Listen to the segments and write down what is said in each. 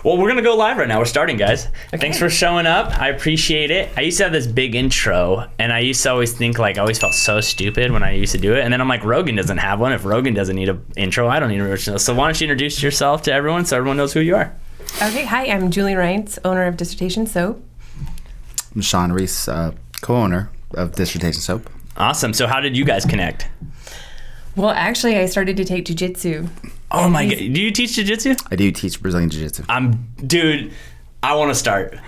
Well, we're going to go live right now. We're starting, guys. Okay. Thanks for showing up. I appreciate it. I used to have this big intro, and I used to always think, like, I always felt so stupid when I used to do it. And then I'm like, Rogan doesn't have one. If Rogan doesn't need an intro, I don't need an intro. So why don't you introduce yourself to everyone so everyone knows who you are? Okay, hi. I'm Julie Reintz, owner of Dissertation Soap. I'm Sean Ruiz, co-owner of Dissertation Soap. Awesome. So how did you guys connect? Well, actually, I started to take Jiu-Jitsu. Oh my God. Do you teach Jiu-Jitsu? I do teach Brazilian Jiu-Jitsu. Dude, I want to start.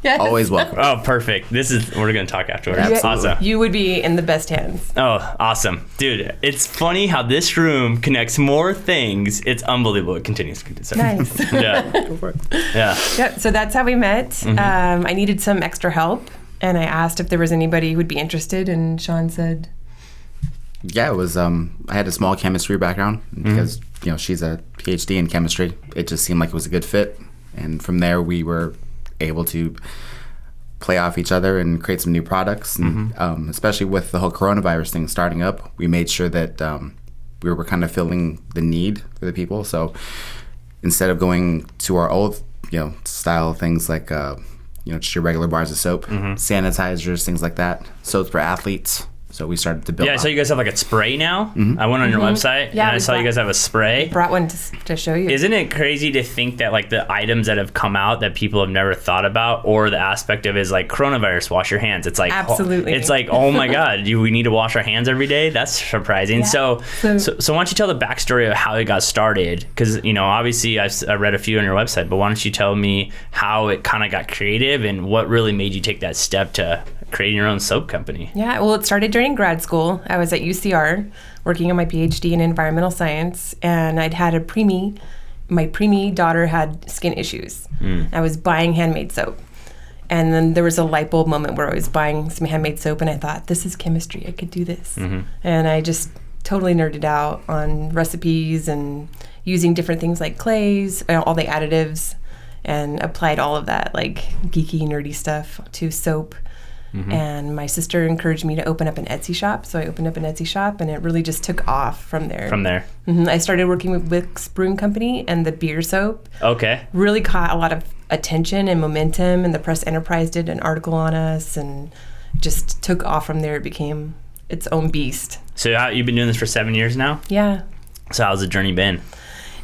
Yes. Always welcome. Oh, perfect. We're going to talk afterwards. Yeah, awesome. You would be in the best hands. Oh, awesome. Dude, it's funny how this room connects more things. It's unbelievable. It continues. Sorry. Nice. Yeah. Go for it. Yeah. Yep, so that's how we met. Mm-hmm. I needed some extra help, and I asked if there was anybody who would be interested, and Sean said... Yeah, it was, I had a small chemistry background because, you know, she's a PhD in chemistry. It just seemed like it was a good fit. And from there, we were able to play off each other and create some new products. And especially with the whole coronavirus thing starting up, we made sure that we were kind of filling the need for the people. So instead of going to our old, you know, style things like, you know, just your regular bars of soap, sanitizers, things like that, soaps for athletes. So we started to build. Yeah, I saw you guys have like a spray now. I went on your website and I saw you guys have a spray. Brought one to show you. Isn't it crazy to think that like the items that have come out that people have never thought about, or the aspect of is like coronavirus, wash your hands. It's like absolutely. It's like, oh my God, we need to wash our hands every day. That's surprising. Yeah. So why don't you tell the backstory of how it got started? Because, you know, obviously I read a few on your website, but why don't you tell me how it kind of got creative and what really made you take that step to creating your own soap company? Yeah, well, it started during grad school. I was at UCR working on my PhD in environmental science, and I'd had a preemie. My preemie daughter had skin issues. I was buying handmade soap. And then there was a light bulb moment where I was buying some handmade soap, and I thought, this is chemistry. I could do this. And I just totally nerded out on recipes and using different things like clays, all the additives, and applied all of that like geeky, nerdy stuff to soap. And my sister encouraged me to open up an Etsy shop. So I opened up an Etsy shop, and it really just took off from there. I started working with Wick's Brewing Company, and the beer soap really caught a lot of attention and momentum, and the Press Enterprise did an article on us, and just took off from there. It became its own beast. So you've been doing this for 7 years now? Yeah. So how's the journey been?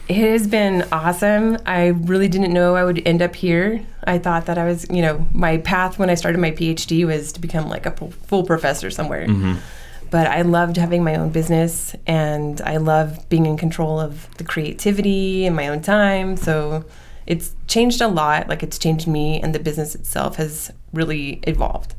It has been awesome. I really didn't know I would end up here. I thought that I was, you know, my path when I started my PhD was to become like a full professor somewhere. But I loved having my own business, and I love being in control of the creativity and my own time. So it's changed a lot. Like, it's changed me, and the business itself has really evolved.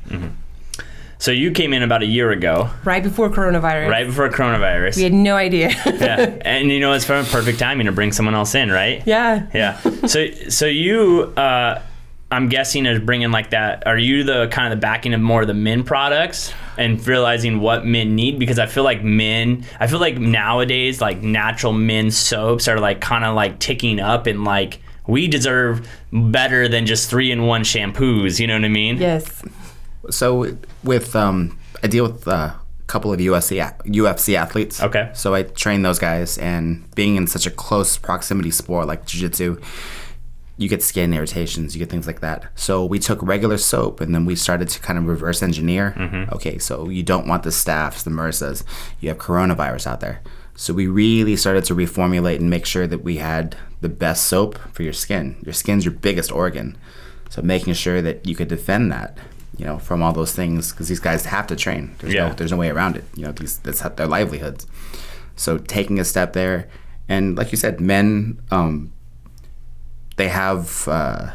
So you came in about a year ago. Right before coronavirus. We had no idea. Yeah, and you know, it's from perfect timing to bring someone else in, right? Yeah. Yeah. So you, I'm guessing, is bringing like that. Are you the kind of the backing of more of the men products and realizing what men need? Because I feel like nowadays, like natural men's soaps are like kind of like ticking up, and like we deserve better than just 3-in-1 shampoos. You know what I mean? Yes. So with I deal with a couple of UFC athletes. Okay. So I train those guys, and being in such a close proximity sport like jiu-jitsu, you get skin irritations, you get things like that. So we took regular soap, and then we started to kind of reverse engineer. Okay, so you don't want the staph, the MRSAs. You have coronavirus out there. So we really started to reformulate and make sure that we had the best soap for your skin. Your skin's your biggest organ. So making sure that you could defend that, you know, from all those things, because these guys have to train. There's no way around it. You know, that's their livelihoods. So taking a step there, and like you said, men, they have a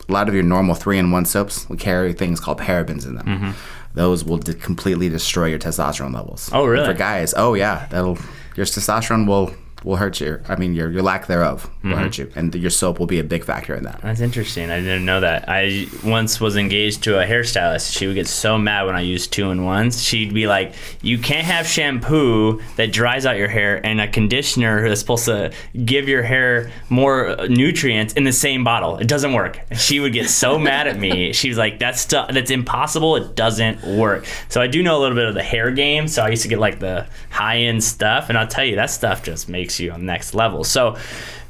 lot of your normal 3-in-1 soaps will carry things called parabens in them. Those will completely destroy your testosterone levels. Oh, really? And for guys, your testosterone will hurt you. I mean, your lack thereof will hurt you, and your soap will be a big factor in that. That's interesting. I didn't know that. I once was engaged to a hairstylist. She would get so mad when I used 2-in-1s. She'd be like, you can't have shampoo that dries out your hair and a conditioner that's supposed to give your hair more nutrients in the same bottle. It doesn't work. She would get so mad at me. She was like, that's impossible. It doesn't work. So I do know a little bit of the hair game. So I used to get like the high-end stuff, and I'll tell you, that stuff just makes you on next level. So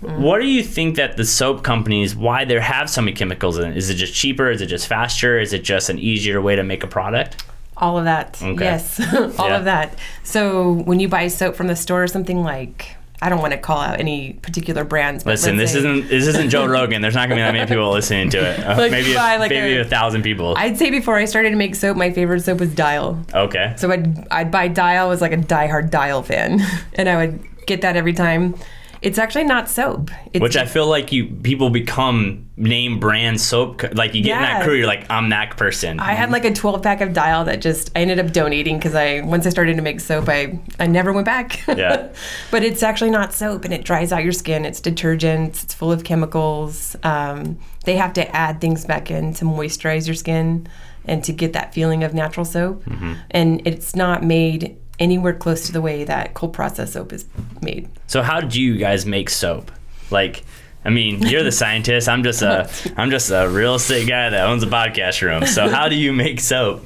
What do you think that the soap companies, why they have so many chemicals in it? Is it just cheaper? Is it just faster? Is it just an easier way to make a product? All of that. Okay. Yes, all of that. So when you buy soap from the store, something like, I don't want to call out any particular brands. But Listen, this isn't Joe Rogan. There's not gonna be that many people listening to it. Maybe 1,000 people. I'd say before I started to make soap, my favorite soap was Dial. Okay. So I'd buy Dial. I was like a diehard Dial fan, and I would get that every time. It's actually not soap. Which I feel like people become name brand soap. Like you get in that crew, you're like, I'm that person. I had like a 12-pack of Dial that I ended up donating because once I started to make soap, I never went back. Yeah. But it's actually not soap, and it dries out your skin. It's detergents. It's full of chemicals. They have to add things back in to moisturize your skin and to get that feeling of natural soap. Mm-hmm. And it's not made anywhere close to the way that cold process soap is made. So how do you guys make soap? Like, I mean, you're the scientist. I'm just a real estate guy that owns a podcast room. So how do you make soap?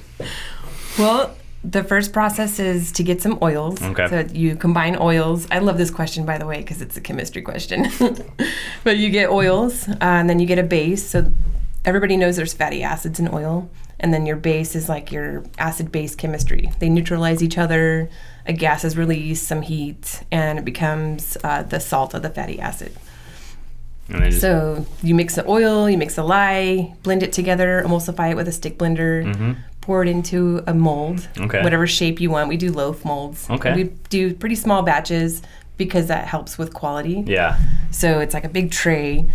Well, the first process is to get some oils. Okay. So you combine oils. I love this question, by the way, because it's a chemistry question. But you get oils, and then you get a base. So everybody knows there's fatty acids in oil. And then your base is like your acid-base chemistry. They neutralize each other. A gas is released, some heat, and it becomes the salt of the fatty acid. So you mix the oil, you mix the lye, blend it together, emulsify it with a stick blender, pour it into a mold, whatever shape you want. We do loaf molds. Okay. We do pretty small batches because that helps with quality. Yeah. So it's like a big tray.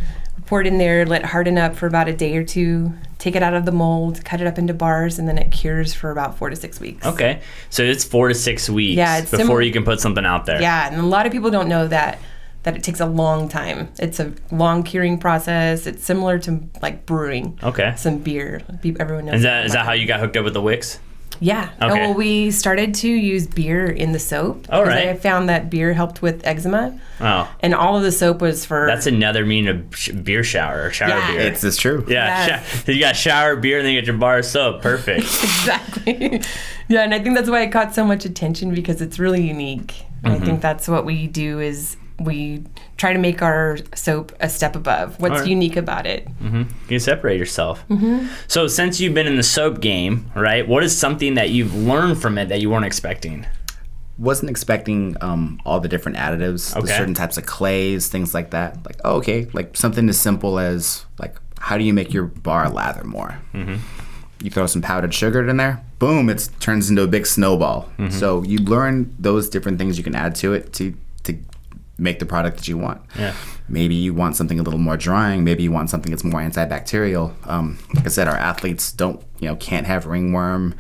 Pour it in there, let it harden up for about a day or two, take it out of the mold, cut it up into bars, and then it cures for about 4 to 6 weeks. Okay. So it's 4 to 6 weeks before you can put something out there. Yeah, and a lot of people don't know that it takes a long time. It's a long curing process. It's similar to like brewing. Okay. Some beer. Everyone knows. Is that how you got hooked up with the wicks? Yeah. Okay. Well, we started to use beer in the soap. All right. I found that beer helped with eczema. Oh. And all of the soap was for... That's another meaning of beer shower or shower beer. It's true. Yeah. Yes. So you got shower beer and then you get your bar of soap. Perfect. Exactly. Yeah, and I think that's why it caught so much attention because it's really unique. I think that's what we do is we try to make our soap a step above. What's unique about it? You separate yourself. So since you've been in the soap game, right, what is something that you've learned from it that you weren't expecting? Wasn't expecting all the different additives, the certain types of clays, things like that. Like, like something as simple as like, how do you make your bar lather more? You throw some powdered sugar in there, boom, it turns into a big snowball. So you learn those different things you can add to it to make the product that you want. Yeah. Maybe you want something a little more drying. Maybe you want something that's more antibacterial. Like I said, our athletes can't have ringworm,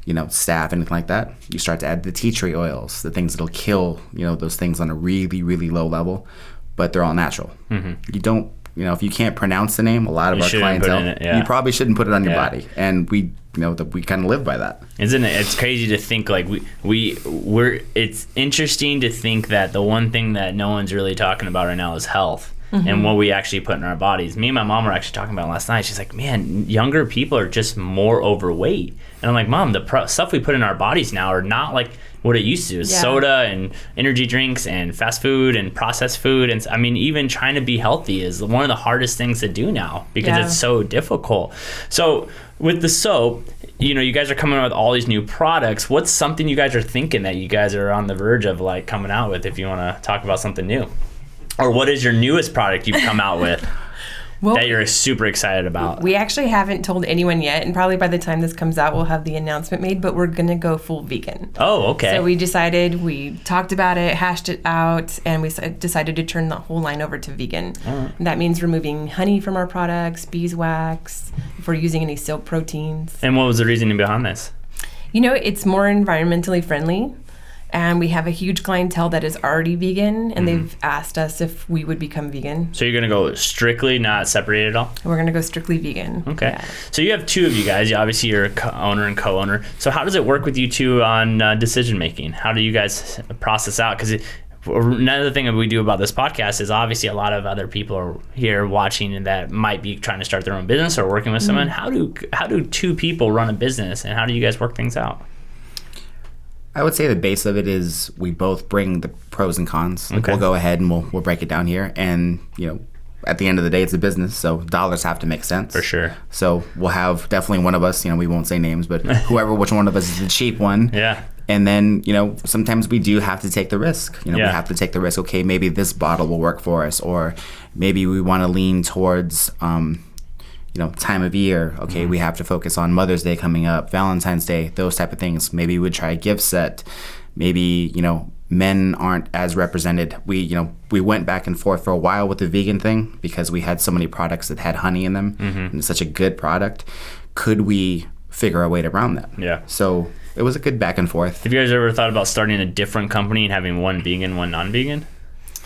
staph, anything like that. You start to add the tea tree oils, the things that'll kill, those things on a really, really low level, but they're all natural. You don't, if you can't pronounce the name, a lot of our clientele, you probably shouldn't put it on your body. And we kind of live by that. Isn't it? It's crazy to think like we're. It's interesting to think that the one thing that no one's really talking about right now is health and what we actually put in our bodies. Me and my mom were actually talking about it last night. She's like, "Man, younger people are just more overweight." And I'm like, "Mom, the stuff we put in our bodies now are not like what it used to. It's soda and energy drinks and fast food and processed food. And I mean, even trying to be healthy is one of the hardest things to do now because it's so difficult." So with the soap, you guys are coming out with all these new products. What's something you guys are thinking that you guys are on the verge of like coming out with if you want to talk about something new? Or what is your newest product you've come out with that you're super excited about? We actually haven't told anyone yet, and probably by the time this comes out, we'll have the announcement made, but we're going to go full vegan. Oh, okay. So we talked about it, hashed it out, and we decided to turn the whole line over to vegan. And that means removing honey from our products, beeswax, if we're using any silk proteins. And what was the reasoning behind this? It's more environmentally friendly. And we have a huge clientele that is already vegan, and they've asked us if we would become vegan. So you're going to go strictly not separated at all? We're going to go strictly vegan. Okay. Yeah. So you have two of you guys. Obviously, you're owner and co-owner. So how does it work with you two on decision making? How do you guys process out? Because another thing that we do about this podcast is obviously a lot of other people are here watching and that might be trying to start their own business or working with someone. How do two people run a business, and how do you guys work things out? I would say the base of it is we both bring the pros and cons. Like, we'll go ahead and we'll break it down here. And, you know, at the end of the day, it's a business, so dollars have to make sense. For sure. So we'll have definitely one of us, you know, we won't say names, but which one of us is the cheap one. Yeah. And then, you know, sometimes we do have to take the risk. You know, we have to take the risk. Okay, maybe this bottle will work for us, or maybe we want to lean towards, you know, time of year. Okay, we have to focus on Mother's Day coming up, Valentine's Day, those type of things. Maybe we'd try a gift set. Maybe, you know, men aren't as represented. We went back and forth for a while with the vegan thing because we had so many products that had honey in them, and it's such a good product. Could we figure a way around that? Yeah. So it was a good back and forth. Have you guys ever thought about starting a different company and having one vegan, one non-vegan?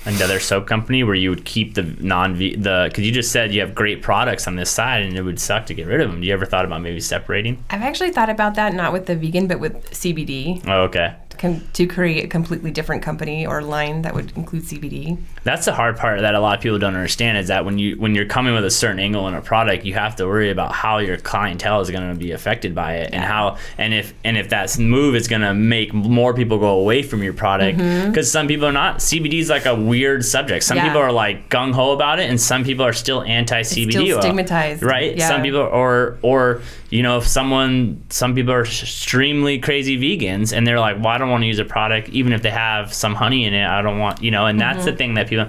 Another soap company where you would keep the because you just said you have great products on this side and it would suck to get rid of them. Do you ever thought about maybe separating? I've actually thought about that, not with the vegan, but with CBD. Oh, okay. To create a completely different company or line that would include CBD. That's the hard part that a lot of people don't understand, is that when you're coming with a certain angle in a product, you have to worry about how your clientele is going to be affected by it, and if that move is going to make more people go away from your product, because some people are not. CBD is like a weird subject. Some people are like gung ho about it, and some people are still anti-CBD. It's still stigmatized, right? Yeah. Some people or you know, some people are extremely crazy vegans, and they're like, well, I don't want to use a product even if they have some honey in it. I don't want, you know, and that's the thing that people.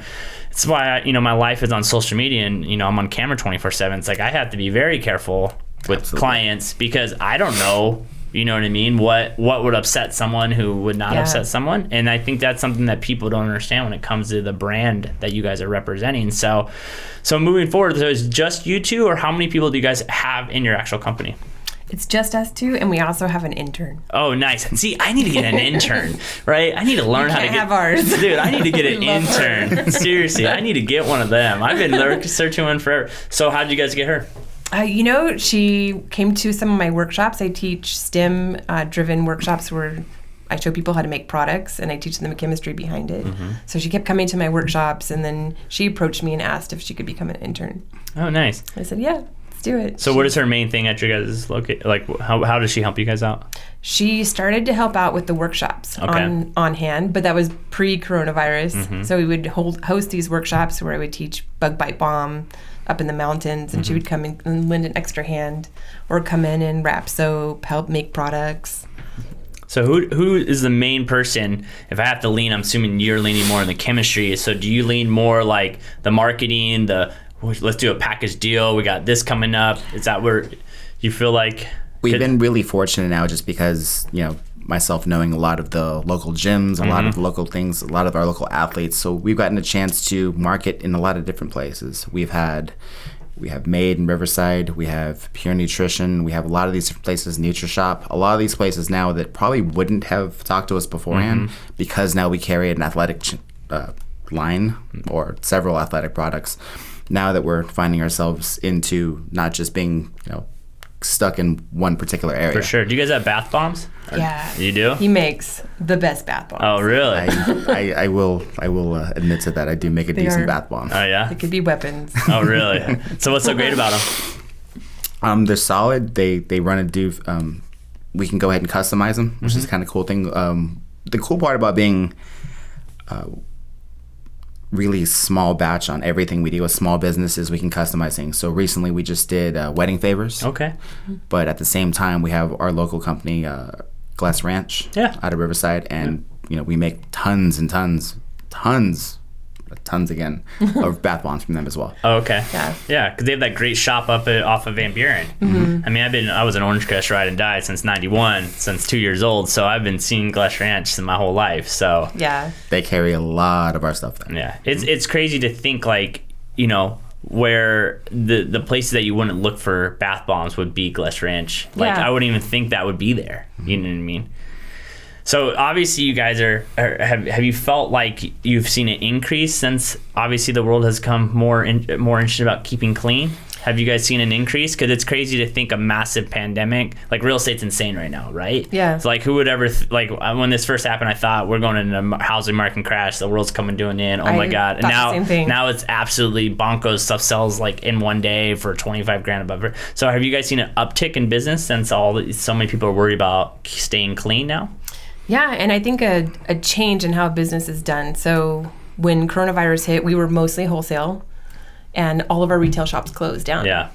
It's why my life is on social media, and you know, I'm on camera 24/7. It's like I have to be very careful with clients because I don't know. You know what I mean? What would upset someone who would not upset someone? And I think that's something that people don't understand when it comes to the brand that you guys are representing. So moving forward, so it's just you two, or how many people do you guys have in your actual company? It's just us two, and we also have an intern. Oh, nice. See, I need to get an intern, right? I need to learn how to have ours. Dude, I need to get an intern. Seriously, I need to get one of them. I've been searching one forever. So how did you guys get her? You know, she came to some of my workshops. I teach STEM-driven workshops where I show people how to make products, and I teach them the chemistry behind it. So she kept coming to my workshops, and then she approached me and asked if she could become an intern. Oh, nice. I said, yeah, let's do it. So what is her main thing at your guys' location? Like, how does she help you guys out? She started to help out with the workshops on hand, but that was pre-coronavirus. So we would host these workshops where I would teach bug bite bomb up in the mountains, and she would come in and lend an extra hand, or come in and wrap soap, help make products. So who is the main person? If I have to lean, I'm assuming you're leaning more in the chemistry. So do you lean more like the marketing, let's do a package deal, we got this coming up? Is that where you feel like? We've been really fortunate now, just because, you know, myself knowing a lot of the local gyms, a lot of the local things, a lot of our local athletes. So we've gotten a chance to market in a lot of different places. We have Made in Riverside, we have Pure Nutrition, we have a lot of these different places, NutriShop, a lot of these places now that probably wouldn't have talked to us beforehand, because now we carry an athletic line or several athletic products. Now that we're finding ourselves into not just being, you know, stuck in one particular area. For sure. Do you guys have bath bombs? Yeah. You do? He makes the best bath bombs. Oh, really? I will admit to that. I do make a decent bath bomb. Oh, yeah? They could be weapons. Oh, really? So what's so great about them? They're solid. They run and do. We can go ahead and customize them, which is kind of cool thing. The cool part about being really small batch on everything we do with small businesses, we can customize things. So recently we just did wedding favors. Okay. But at the same time, we have our local company, Glass Ranch, out of Riverside, and you know, we make tons and tons again of bath bombs from them as well. Oh, okay. Yeah, because they have that great shop off of Van Buren. I mean, I was an Orange Crush ride and die since '91, since 2 years old. So I've been seeing Glass Ranch my whole life. So yeah, they carry a lot of our stuff there. Yeah, it's crazy to think, like, you know, where the places that you wouldn't look for bath bombs would be Glass Ranch. Like, I wouldn't even think that would be there. You know what I mean? So obviously you guys have you felt like you've seen an increase since obviously the world has come more interested about keeping clean? Have you guys seen an increase? Because it's crazy to think a massive pandemic, like real estate's insane right now, right? Yeah. It's like, who would ever, when this first happened, I thought we're going into a housing market crash, the world's coming to an end, oh my God. And now it's absolutely bonkers. Stuff sells like in one day for $25,000 above. So have you guys seen an uptick in business since so many people are worried about staying clean now? Yeah, and I think a change in how business is done. So when coronavirus hit, we were mostly wholesale, and all of our retail shops closed down. Yeah.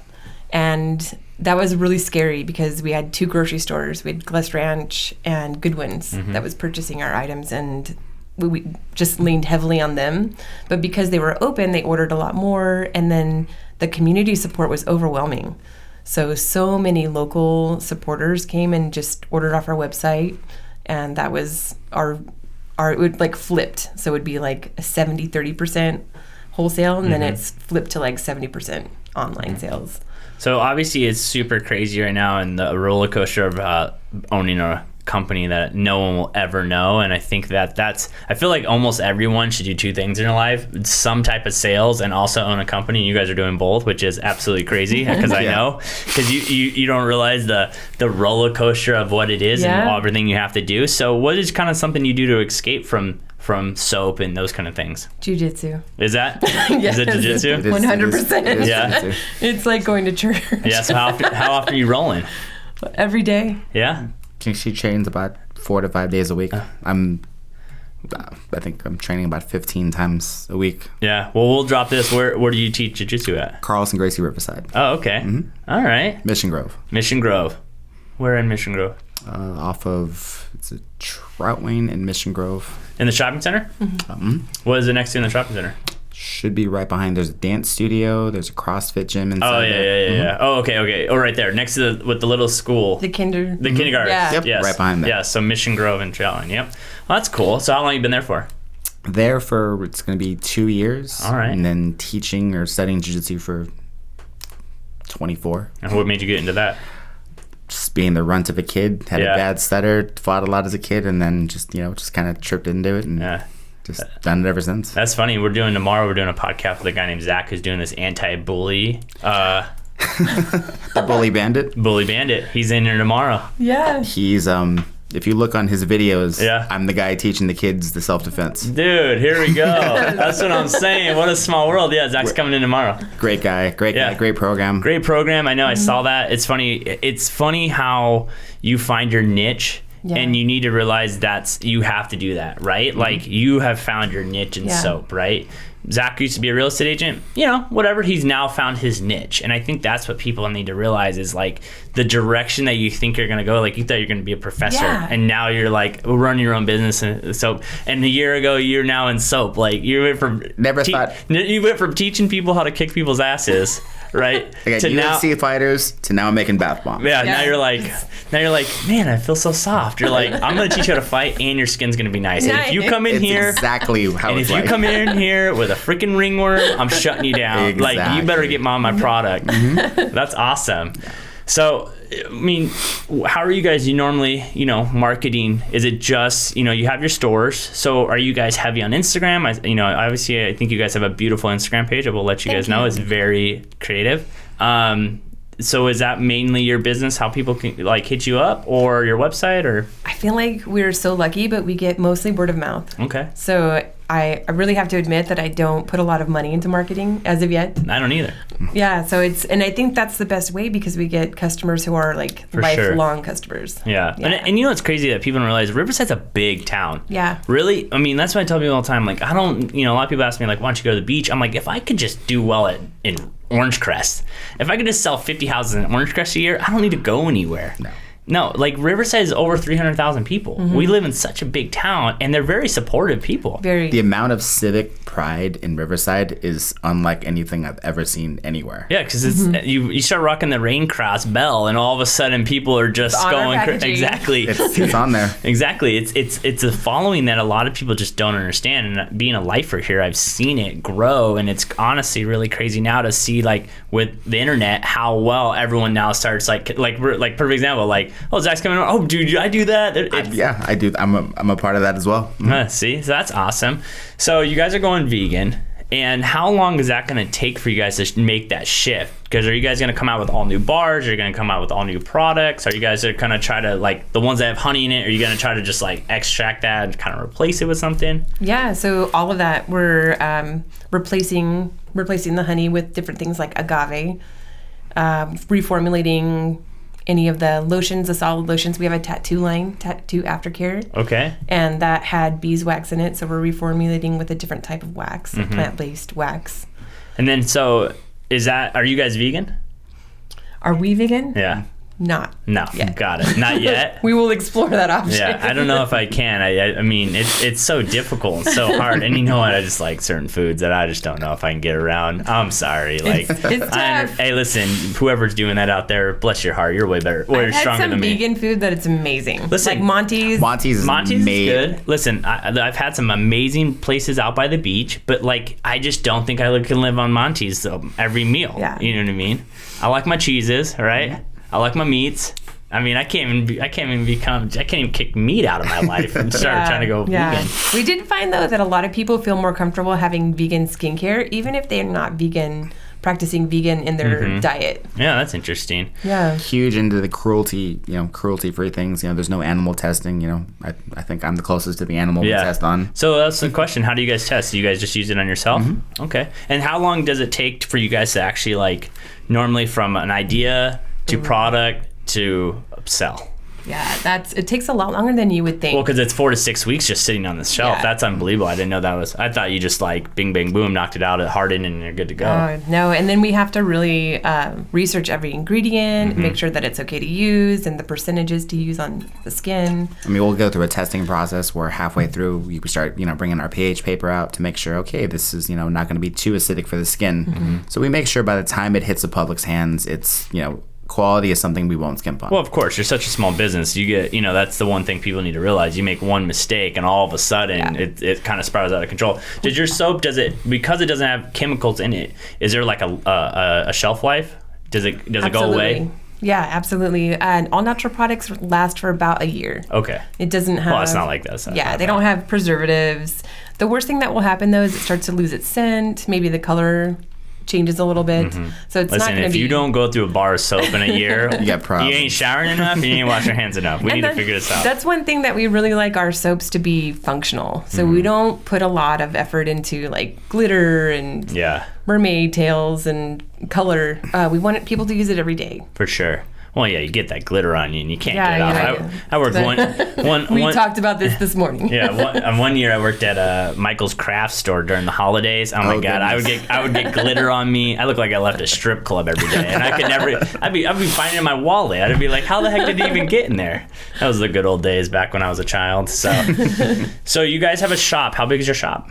And that was really scary because we had 2 grocery stores. We had Gless Ranch and Goodwin's that was purchasing our items, and we just leaned heavily on them. But because they were open, they ordered a lot more, and then the community support was overwhelming. So many local supporters came and just ordered off our website, and that was our it would like flipped. So it would be like a 70-30% wholesale, and then it's flipped to like 70% online sales. So obviously it's super crazy right now, and the roller coaster of owning a company that no one will ever know. And I think I feel like almost everyone should do 2 things in their life: some type of sales and also own a company. You guys are doing both, which is absolutely crazy because I know, because you don't realize the roller coaster of what it is and everything you have to do. So what is kind of something you do to escape from soap and those kind of things? Jiu-Jitsu. Is that? Yes. Is it jiu-jitsu? 100%. Yeah. It's like going to church. Yeah. So how often are you rolling? Every day. Yeah. She trains about 4 to 5 days a week. I think I'm training about 15 times a week. Yeah. Well, we'll drop this. Where do you teach jiu-jitsu at? Carlson, Gracie, Riverside. Oh, okay. All right. Mission Grove. Mission Grove. Where in Mission Grove? Off of, it's a Trout Wayne in Mission Grove. In the shopping center? What is it next to in the shopping center? Should be right behind. There's a dance studio. There's a CrossFit gym inside. Oh, yeah. Oh, okay. Oh, right there. Next to with the little school. The kindergarten. Yeah. Yep, yes. right behind that. Yeah, so Mission Grove and Troutline. Yep. Well, that's cool. So how long have you been there for? There for, it's going to be 2 years. All right. And then teaching or studying jiu-jitsu for 24. And what made you get into that? Just being the runt of a kid. Had a bad stutter. Fought a lot as a kid. And then just kind of tripped into it. And just done it ever since. That's funny. We're doing a podcast with a guy named Zach who's doing this anti-bully. The Bully Bandit. Bully Bandit. He's in here tomorrow. Yeah. He's if you look on his videos, Yeah. I'm the guy teaching the kids the self-defense. Dude, here we go. That's what I'm saying. What a small world. Yeah, Zach's coming in tomorrow. Great guy, great program. Great program. I know. I saw that. It's funny. It's funny how you find your niche. Yeah. And you need to realize you have to do that, right? Like you have found your niche in soap, right? Zach used to be a real estate agent, whatever. He's now found his niche. And I think that's what people need to realize is like the direction that you think you're going to go. Like you thought you're going to be a professor and now you're like running your own business in soap. And a year ago, you're now in soap. Like you went from you went from teaching people how to kick people's asses, right? I got UFC fighters to now I'm making bath bombs. Yeah. Now you're like, man, I feel so soft. You're like, I'm going to teach you how to fight and your skin's going to be nice. And if you come in here, exactly how and it's if like. you come in here with a freaking ringworm, I'm shutting you down. Exactly. Like you better get on my product. That's awesome. So, I mean, how are you guys? You normally, marketing? Is it just, you have your stores? So, are you guys heavy on Instagram? Obviously, I think you guys have a beautiful Instagram page. I will let you guys know. It's very creative. So, is that mainly your business? How people can hit you up, or your website, or? I feel like we're so lucky, but we get mostly word of mouth. Okay. So I really have to admit that I don't put a lot of money into marketing as of yet. I don't either. Yeah, so and I think that's the best way because we get customers who are like lifelong customers. Yeah. And it's crazy that people don't realize Riverside's a big town. Yeah. Really? I mean, that's what I tell people all the time. Like, I don't, a lot of people ask me, like, why don't you go to the beach? I'm like, if I could just do well in Orange Crest, if I could just sell 50 houses in Orange Crest a year, I don't need to go anywhere. No, like Riverside is over 300,000 people. We live in such a big town, and they're very supportive people. The amount of civic pride in Riverside is unlike anything I've ever seen anywhere. Yeah, because it's you start rocking the Rain Cross bell, and all of a sudden people are just going crazy. Exactly, it's on there. Exactly, it's a following that a lot of people just don't understand. And being a lifer here, I've seen it grow, and it's honestly really crazy now to see like with the internet how well everyone now starts like perfect example like. Oh, Zach's coming on. Oh, dude, I do that. I do. I'm a part of that as well. See, so that's awesome. So you guys are going vegan, and how long is that going to take for you guys to make that shift? Because are you guys going to come out with all new bars? Are you going to come out with all new products? Are you guys going to try to like the ones that have honey in it? Are you going to try to just like extract that and kind of replace it with something? Yeah. So all of that we're replacing the honey with different things like agave, reformulating any of the lotions, the solid lotions. We have a tattoo line, tattoo aftercare. Okay. And that had beeswax in it, so we're reformulating with a different type of wax, a plant-based wax. And then, so are you guys vegan? Are we vegan? Yeah. Not No, yet. Got it. Not yet. We will explore that option. Yeah, I don't know if I can. I mean, it's so difficult and so hard. And you know what? I just like certain foods that I just don't know if I can get around. I'm sorry. Like, it's tough. hey, listen, whoever's doing that out there, bless your heart. You're way better, way I've had stronger some than me. vegan food that it's amazing. Listen, like Monty's. Monty's Monty's is is good. Listen, I've had some amazing places out by the beach, but like I just don't think I can live on Monty's every meal. Yeah. You know what I mean? I like my cheeses, right? I like my meats. I mean, I can't even kick meat out of my life and start trying to go vegan. We did find though that a lot of people feel more comfortable having vegan skincare, even if they're not vegan, practicing vegan in their diet. Yeah, that's interesting. Yeah. Huge into the cruelty-free things. There's no animal testing. I think I'm the closest to the animal we test on. So that's the question. How do you guys test? Do you guys just use it on yourself? Okay. And how long does it take for you guys to actually, like, normally from an idea to product to sell? Yeah, it takes a lot longer than you would think. Well, because it's 4 to 6 weeks just sitting on the shelf. Yeah. That's unbelievable. I didn't know that was. I thought you just like bing, bang, boom, knocked it out, it hardened, and you're good to go. No, and then we have to really research every ingredient, make sure that it's okay to use, and the percentages to use on the skin. I mean, we'll go through a testing process where halfway through we start, bringing our pH paper out to make sure, okay, this is, not going to be too acidic for the skin. So we make sure by the time it hits the public's hands, it's, quality is something we won't skimp on. Well, of course, you're such a small business. You get, that's the one thing people need to realize. You make one mistake, and all of a sudden, it kind of spirals out of control. Does your soap, because it doesn't have chemicals in it, is there like a shelf life? Does it go away? Yeah, absolutely. And all natural products last for about a year. Okay. It doesn't have... Well, it's not like that. So yeah, they don't have preservatives. The worst thing that will happen, though, is it starts to lose its scent. Maybe the color changes a little bit. So it's not going to be... Listen, if you don't go through a bar of soap in a year, you got problems. You ain't showering enough, and you ain't washing your hands enough. We need to figure this out. That's one thing that we really like our soaps to be functional. So we don't put a lot of effort into like glitter and mermaid tails and color. We want people to use it every day. For sure. Well, yeah, you get that glitter on you, and you can't get it off. I worked one. We talked about this morning. Yeah, one year I worked at a Michael's Craft store during the holidays. Oh my God, I would get glitter on me. I looked like I left a strip club every day, and I could never. I'd be finding it in my wallet. I'd be like, how the heck did it even get in there? That was the good old days back when I was a child. So you guys have a shop. How big is your shop?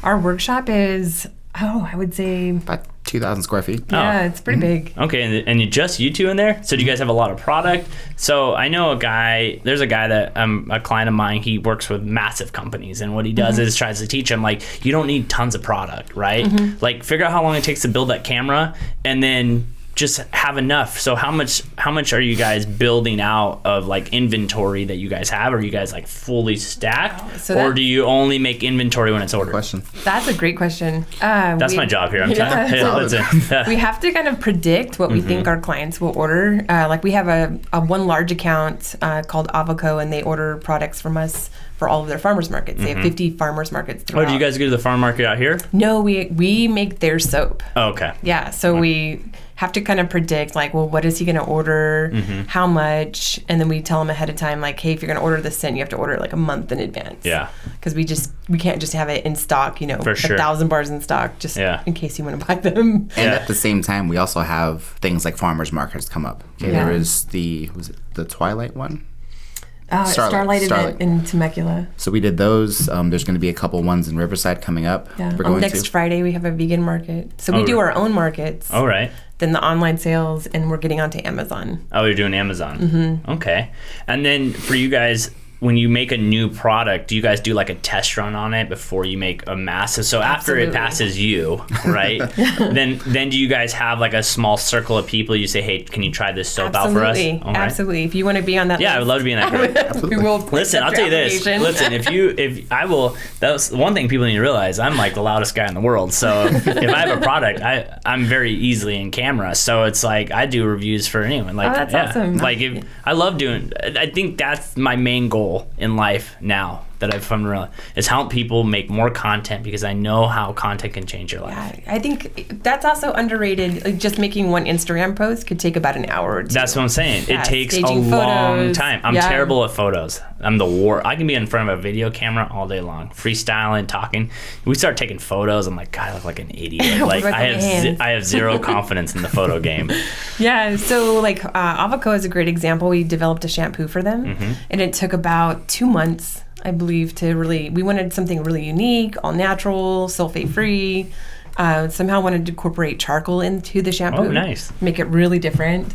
Our workshop is, I would say about 2,000 square feet. Yeah, it's pretty big. Okay, and just you two in there? So do you guys have a lot of product? So I know there's a guy that a client of mine, he works with massive companies, and what he does is tries to teach them, like, you don't need tons of product, right? Like, figure out how long it takes to build that camera, and then just have enough. So how much are you guys building out of like inventory that you guys have? Are you guys like fully stacked, or do you only make inventory when it's ordered? Question. That's a great question. That's my job here. I'm trying. That's it. We have to kind of predict what we think our clients will order. Like we have a one large account called Avoco, and they order products from us for all of their farmers markets. They have 50 farmers markets throughout. Oh, do you guys go to the farm market out here? No, we make their soap. Oh, okay. Yeah, so we have to kind of predict, like, well, what is he going to order, how much, and then we tell him ahead of time, like, hey, if you're going to order this scent, you have to order it like a month in advance. Yeah. Because we can't just have it in stock, For sure. 1,000 bars in stock, just in case you want to buy them. And at the same time, we also have things like farmers markets come up. Okay, there is the Twilight one? Starlight event in Temecula. So we did those. There's going to be a couple ones in Riverside coming up. Yeah. Next Friday, we have a vegan market. So we do our own markets. All right. Then the online sales, and we're getting onto Amazon. Oh, you're doing Amazon. Okay. And then for you guys, when you make a new product, do you guys do like a test run on it before you make a mass? So after it passes you, right? then do you guys have like a small circle of people you say, hey, can you try this soap out for us? All right. Absolutely. If you want to be on that list, I would love to be in that group. We will. Listen, I'll tell you this. Listen, that's one thing people need to realize. I'm like the loudest guy in the world. So if I have a product, I'm very easily in camera. So it's like I do reviews for anyone. Like, that's awesome. Like I love doing. I think that's my main goal in life now. that I've found real is help people make more content, because I know how content can change your life. Yeah, I think that's also underrated. Like, just making one Instagram post could take about an hour or two. That's what I'm saying. Yeah, it takes a staging long photos. time. I'm Yeah. terrible at photos. I'm the war. I can be in front of a video camera all day long, freestyling, talking. We start taking photos. I'm like, God, I look like an idiot. Like, With my hands. I have zero confidence in the photo game. Yeah, so like Avaco is a great example. We developed a shampoo for them, Mm-hmm. and it took about 2 months, I believe, to really. We wanted something really unique, all natural, sulfate free. Somehow wanted to incorporate charcoal into the shampoo. Oh, nice. Make it really different.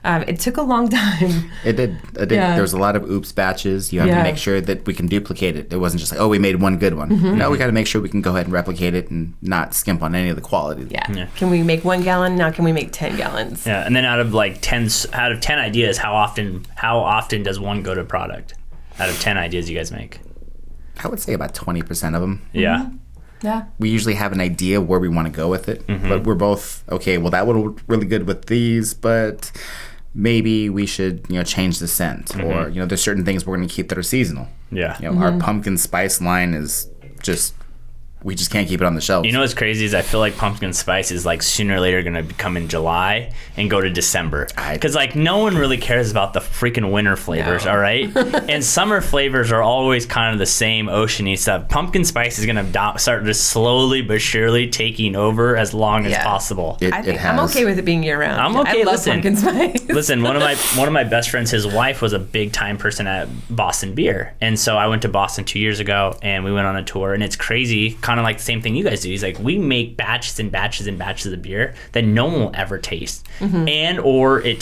It took a long time. It did. Yeah. There was a lot of oops batches. You have Yeah. to make sure that we can duplicate it. It wasn't just like, oh, we made one good one. Mm-hmm. No, we got to make sure we can go ahead and replicate it and not skimp on any of the quality. Yeah. Yeah. Can we make 1 gallon? Now can we make 10 gallons? Yeah, and then out of 10 ideas, how often does one go to product? Out of 10 ideas you guys make? I would say about 20% of them. Yeah. Yeah. We usually have an idea where we want to go with it, but we're both, okay, well, that would look really good with these, but maybe we should, change the scent, or, there's certain things we're going to keep that are seasonal. Yeah. Our pumpkin spice line is just, we just can't keep it on the shelves. You know what's crazy is I feel like pumpkin spice is sooner or later going to come in July and go to December. Because no one really cares about the freaking winter flavors, No. all right? And summer flavors are always kind of the same oceany stuff. Pumpkin spice is going to start just slowly but surely taking over as long as Yeah. possible. It I think has. I'm okay with it being year round. I'm okay, I love listen. pumpkin spice. Listen, one of my best friends, his wife was a big time person at Boston Beer, and so I went to Boston 2 years ago, and we went on a tour, and it's crazy, kind of like the same thing you guys do. He's like, we make batches and batches and batches of beer that no one will ever taste, and or you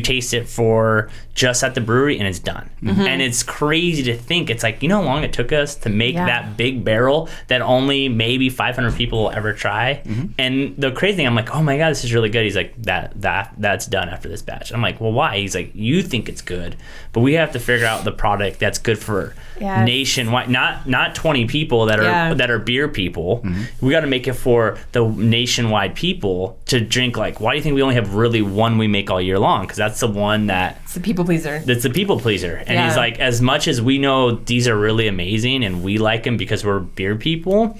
taste it for just at the brewery and it's done. And it's crazy to think, it's like, you know how long it took us to make that big barrel that only maybe 500 people will ever try. And the crazy thing, I'm like, oh my God, this is really good. He's like, that's done after this batch. I'm like, well, why? He's like, you think it's good, but we have to figure out the product that's good for nationwide, not 20 people that are beer people. We got to make it for the nationwide people to drink. Like, why do you think we only have really one we make all year long? Because that's the one It's a people pleaser. that's the people pleaser. And he's like, as much as we know these are really amazing and we like them because we're beer people,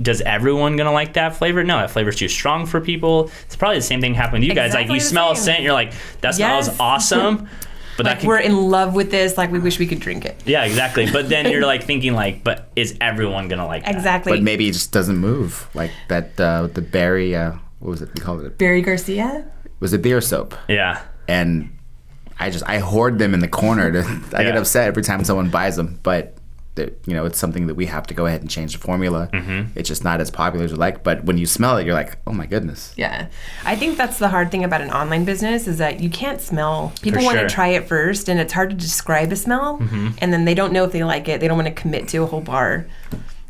does everyone gonna like that flavor? No, that flavor's too strong for people. It's probably the same thing happened with you guys. Like, Exactly you the smell a same. scent, you're like, that smells awesome. But Like, we're in love with this. Like, we wish we could drink it. yeah, exactly. But then you're like thinking like, but is everyone gonna like that? Exactly. But maybe it just doesn't move. Like that, the berry, what was it? We called it? Barry Garcia? It was a beer soap. Yeah. And I hoard them in the corner. I get Yeah. upset every time someone buys them. But, it's something that we have to go ahead and change the formula. It's just not as popular as we like. But when you smell it, you're like, oh my goodness. Yeah. I think that's the hard thing about an online business is that you can't smell. People For want sure. to try it first, and it's hard to describe a smell. And then they don't know if they like it. They don't want to commit to a whole bar.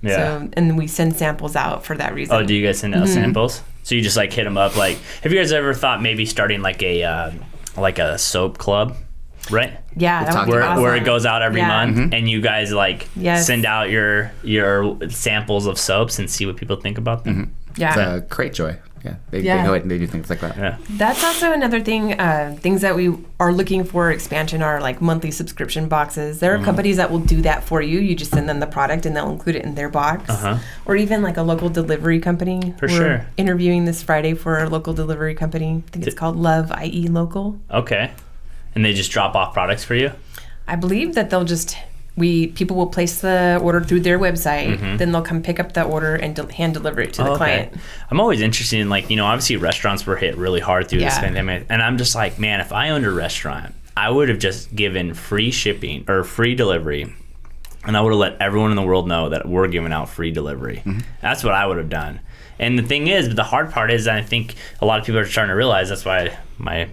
Yeah. So, and we send samples out for that reason. Oh, do you guys send out samples? So you just like hit them up? Like, have you guys ever thought maybe starting like a soap club, right? Yeah, that would be Where awesome. it goes out every month, and you guys like Yes. send out your samples of soaps and see what people think about them. Yeah. It's a Crate Joy. Yeah. They Yeah. go ahead and they do things like that. Yeah. That's also another thing. Things that we are looking for expansion are like monthly subscription boxes. There are companies that will do that for you. You just send them the product and they'll include it in their box. Or even like a local delivery company. For We're sure. interviewing this Friday for a local delivery company. I think it's called Love, i.e. Local. Okay. And they just drop off products for you? I believe that they'll just people will place the order through their website, then they'll come pick up the order and hand deliver it to the client. I'm always interested in obviously restaurants were hit really hard through this Yeah. pandemic, and I'm just like, man, if I owned a restaurant, I would have just given free shipping or free delivery, and I would have let everyone in the world know that we're giving out free delivery. That's what I would have done. And the thing is, the hard part is, I think a lot of people are starting to realize, that's why my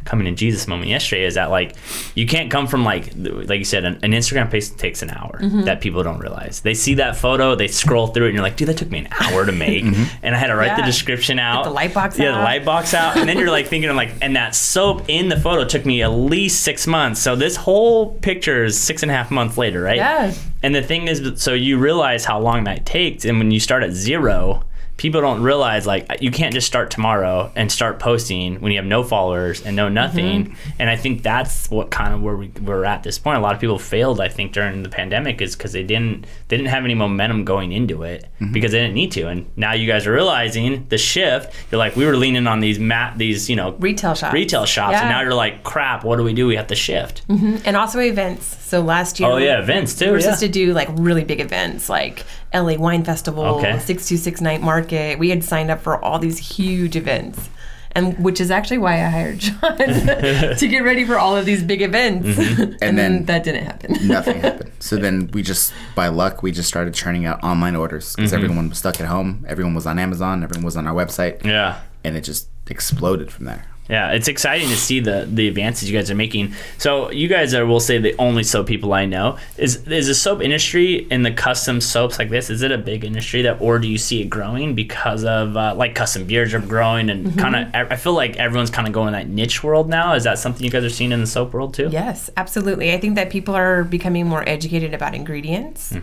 coming in Jesus moment yesterday is that you can't come from like you said, an Instagram post takes an hour. That people don't realize. They see that photo, they scroll through it, and you're like, dude, that took me an hour to make, and I had to write the description out, Get the light box the out. light box out, and then you're like thinking, and that soap in the photo took me at least 6 months. So this whole picture is 6.5 months later, right? Yeah. And the thing is, so you realize how long that takes, and when you start at zero, people don't realize, like, you can't just start tomorrow and start posting when you have no followers and no nothing. And I think that's what kind of where we're at this point. A lot of people failed, I think, during the pandemic is because they didn't have any momentum going into it because they didn't need to. And now you guys are realizing the shift. You're like, we were leaning on these retail shops, and now you're like, crap, what do? We have to shift. And also events. So last year, events too. We were supposed to do like really big events, like LA Wine Festival, 626 Night Market. We had signed up for all these huge events, and which is actually why I hired Sean to get ready for all of these big events. And then that didn't happen. Nothing happened. So then we just, by luck, we just started churning out online orders because everyone was stuck at home. Everyone was on Amazon. Everyone was on our website. Yeah. And it just exploded from there. Yeah, it's exciting to see the advances you guys are making. So you guys are, we'll say, the only soap people I know. Is the soap industry in the custom soaps like this, is it a big industry or do you see it growing because of like custom beards are growing and kind of, I feel like everyone's kind of going in that niche world now. Is that something you guys are seeing in the soap world too? Yes, absolutely. I think that people are becoming more educated about ingredients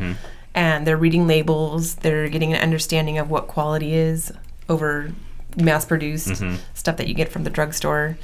and they're reading labels. They're getting an understanding of what quality is over mass-produced stuff that you get from the drugstore.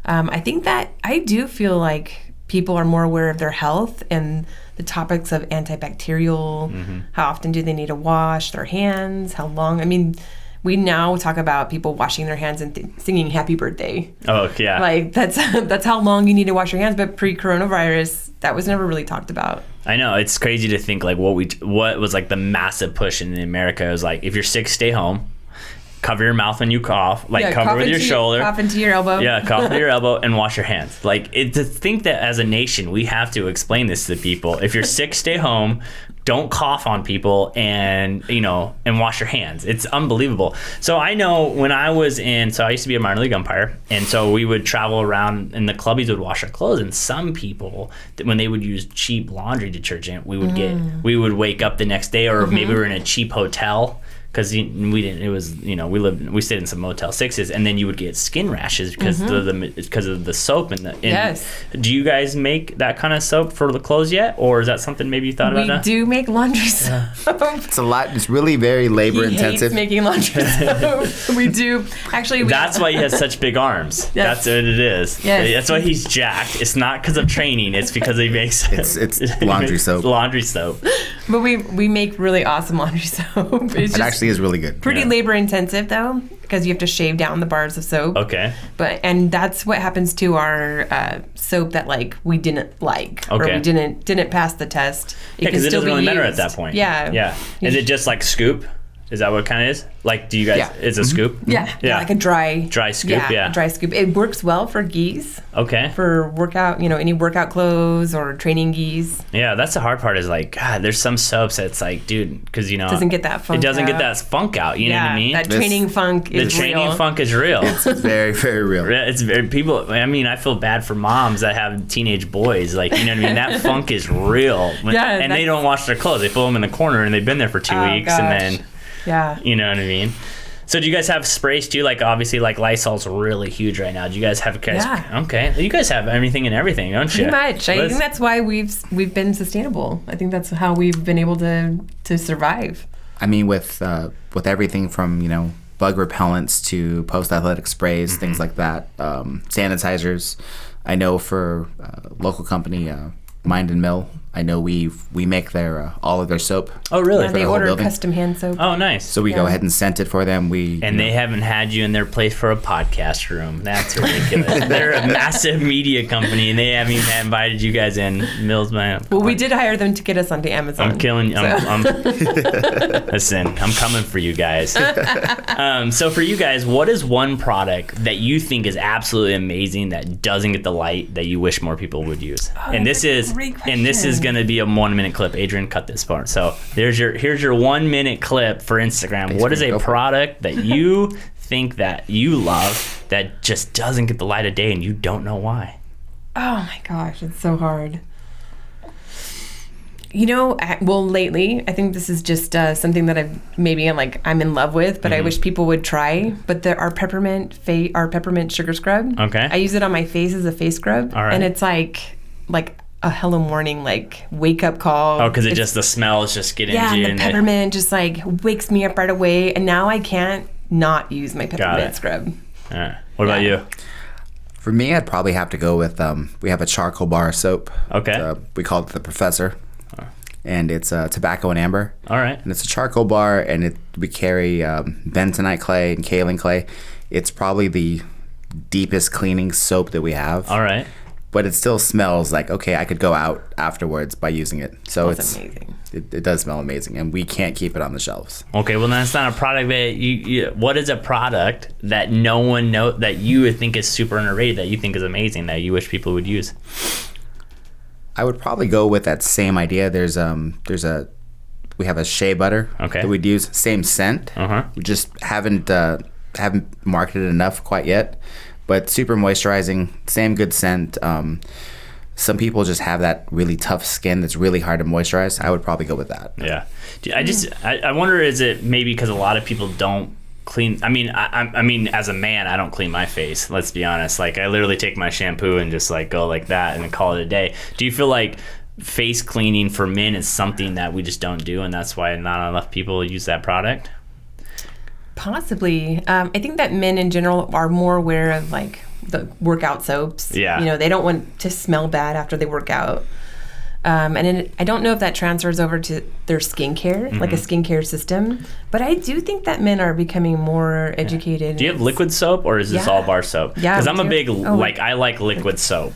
I think that I do feel like people are more aware of their health and the topics of antibacterial, how often do they need to wash their hands, how long. I mean, we now talk about people washing their hands and singing happy birthday. Oh, yeah. Like, that's how long you need to wash your hands. But pre-coronavirus, that was never really talked about. I know. It's crazy to think, like, what was, like, the massive push in America. It was, like, if you're sick, stay home. Cover your mouth when you cough, cover with your shoulder. Cough into your elbow. Yeah, cough with your elbow and wash your hands. Like, to think that as a nation, we have to explain this to people. If you're sick, stay home. Don't cough on people and wash your hands. It's unbelievable. So I know when I was I used to be a minor league umpire. And so we would travel around and the clubbies would wash our clothes. And some people, when they would use cheap laundry detergent, we would wake up the next day or maybe we were in a cheap hotel. Because we stayed in some Motel 6s, and then you would get skin rashes because of the soap yes. Do you guys make that kind of soap for the clothes yet, or is that something maybe you thought about? We do make laundry soap. It's a lot. It's really very labor intensive. He hates making laundry soap. We do actually. That's why he has such big arms. Yes. That's what it is. Yes. That's why he's jacked. It's not because of training. It's because he makes it's laundry soap. Laundry soap. But we make really awesome laundry soap. It actually is really good. Pretty labor intensive though, because you have to shave down the bars of soap. Okay. And that's what happens to our soap that like we didn't like or we didn't pass the test. Because it doesn't really matter at that point. Yeah. Yeah. Is it just like scoop? Is that what it kind of is? Like, do you guys? Yeah. Is a scoop? Yeah. Like a dry scoop. Yeah. A dry scoop. It works well for gis. Okay. For workout, any workout clothes or training gis. Yeah, that's the hard part. Is like, God, there's some soaps that's like, dude, because it doesn't get that funk. It doesn't get that funk out. You know what I mean? That training funk is real. The training funk is real. It's very, very real. It's very people. I mean, I feel bad for moms that have teenage boys. Like, you know what I mean? That funk is real. And they don't wash their clothes. They pull them in the corner and they've been there for 2 weeks and then. Yeah. You know what I mean? So do you guys have sprays too? Like, obviously, like Lysol's really huge right now. Do you guys have Okay. You guys have everything and everything, don't you? Pretty much. I think that's why we've been sustainable. I think that's how we've been able to survive. I mean, with everything from, bug repellents to post-athletic sprays, things like that, sanitizers. I know for local company, Mind and Mill, I know we make their all of their soap. Oh, really? Yeah, they order custom hand soap. Oh, nice. So we go ahead and scent it for them. They haven't had you in their place for a podcast room. That's ridiculous. They're a massive media company, and they haven't even invited you guys in. Mills, man. Well, we did hire them to get us onto Amazon. I'm killing you. Listen, I'm coming for you guys. So for you guys, what is one product that you think is absolutely amazing that doesn't get the light that you wish more people would use? And this is going to be a 1 minute clip. Adrian, cut this part. So here's your 1 minute clip for Instagram. What is a product that you think that you love that just doesn't get the light of day and you don't know why? Oh my gosh, it's so hard. Lately, I think this is just something that I'm in love with, but I wish people would try. But our peppermint sugar scrub. Okay. I use it on my face as a face scrub, all right. and it's like a hello morning like wake up call. Oh, because the smell is just getting yeah, to you. and the peppermint just like wakes me up right away. And now I can't not use my peppermint scrub. All right. What about you? For me, I'd probably have to go with, we have a charcoal bar soap. Okay. We call it the Professor. And it's tobacco and amber. All right. And it's a charcoal bar, and we carry bentonite clay and kaolin clay. It's probably the deepest cleaning soap that we have. All right. But it still smells like, okay, I could go out afterwards by using it. So That's amazing. It does smell amazing, and we can't keep it on the shelves. Okay, well, that's not a product that what is a product that no one that you would think is super underrated, that you think is amazing, that you wish people would use? I would probably go with that same idea. We have a shea butter that we'd use, same scent. We just haven't marketed enough quite yet, but super moisturizing, same good scent. Some people just have that really tough skin that's really hard to moisturize. I would probably go with that. Yeah, I wonder, is it maybe because a lot of people don't clean? I mean, I mean, as a man, I don't clean my face. Let's be honest. Like, I literally take my shampoo and just like go like that and then call it a day. Do you feel like face cleaning for men is something that we just don't do, and that's why not enough people use that product? Possibly. I think that men in general are more aware of like the workout soaps. Yeah. You know, they don't want to smell bad after they work out. And then I don't know if that transfers over to their skincare, like a skincare system. But I do think that men are becoming more educated. Do you have liquid soap, or is this all bar soap? Yeah. Because I'm a big, I like liquid soap.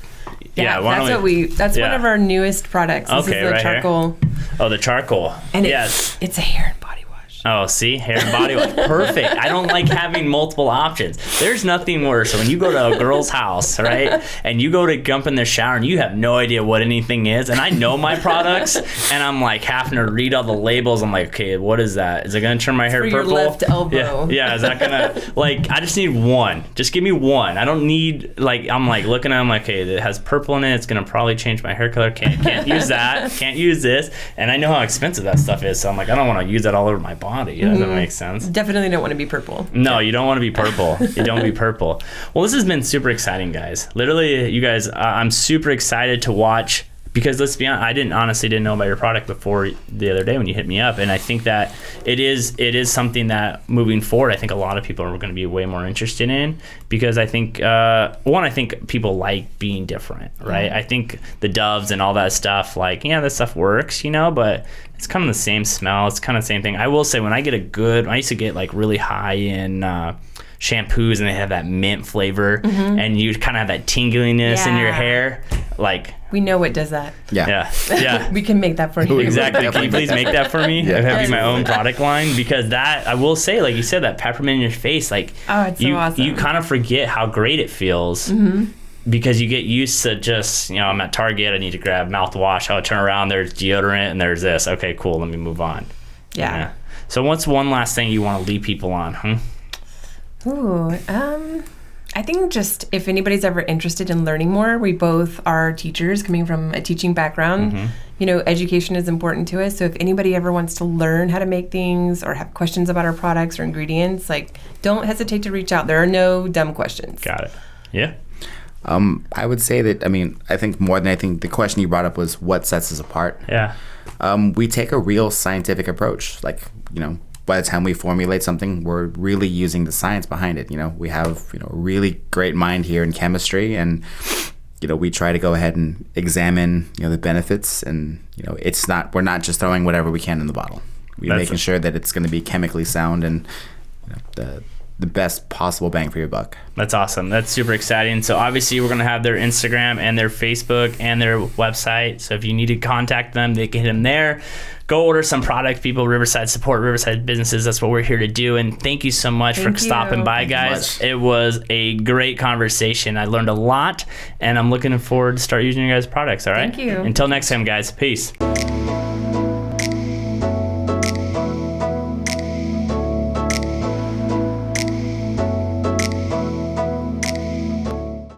Yeah, that's one of our newest products. This is the charcoal. Here. Oh, the charcoal. And it's a hair and body wash. Oh, see? Hair and body wash. Perfect. I don't like having multiple options. There's nothing worse when you go to a girl's house, right? And you go to jump in the shower and you have no idea what anything is. And I know my products, and I'm like having to read all the labels. I'm like, okay, what is that? Is it going to turn my hair For purple? your left elbow. Yeah, is that going to, like, I just need one. Just give me one. I don't need, like, I'm like looking at it, I'm like, okay, it has purple in it. It's going to probably change my hair color. Can't use that. Can't use this. And I know how expensive that stuff is. So I'm like, I don't want to use that all over my body. Does that make sense? Definitely don't want to be purple. No, you don't want to be purple. You don't be purple. Well, this has been super exciting, guys. Literally, you guys, I'm super excited to watch, because let's be honest, I honestly didn't know about your product before the other day when you hit me up, and I think that it is something that moving forward, I think a lot of people are going to be way more interested in, because I think I think people like being different, right? I think the Doves and all that stuff, like, yeah, that stuff works, but it's kind of the same smell. It's kind of the same thing. I will say, when I used to get like really high in shampoos, and they have that mint flavor, and you kind of have that tingliness in your hair, like. We know what does that. Yeah. We can make that for you. Exactly. Can you please make that for me? I have my own product line, because that, I will say, like you said, that peppermint in your face, like, it's so awesome. You kind of forget how great it feels. Because you get used to just, I'm at Target, I need to grab mouthwash. I'll turn around, there's deodorant, and there's this. Okay, cool, let me move on. Yeah. So what's one last thing you want to lead people on? Ooh, I think just if anybody's ever interested in learning more, we both are teachers coming from a teaching background. Education is important to us. So if anybody ever wants to learn how to make things or have questions about our products or ingredients, like, don't hesitate to reach out. There are no dumb questions. Got it. Yeah. I would say that, I think more than anything, the question you brought up was what sets us apart. Yeah. We take a real scientific approach. Like, by the time we formulate something, we're really using the science behind it. We have, a really great mind here in chemistry, and, we try to go ahead and examine, the benefits, and, we're not just throwing whatever we can in the bottle. We're making sure that it's going to be chemically sound and, the best possible bang for your buck. That's awesome. That's super exciting. So obviously we're going to have their Instagram and their Facebook and their website. So if you need to contact them, they can hit them there. Go order some product, people. Riverside, support Riverside businesses. That's what we're here to do. And thank you so much for stopping by, guys. It was a great conversation. I learned a lot, and I'm looking forward to start using your guys' products. All right? Thank you. Until next time, guys. Peace.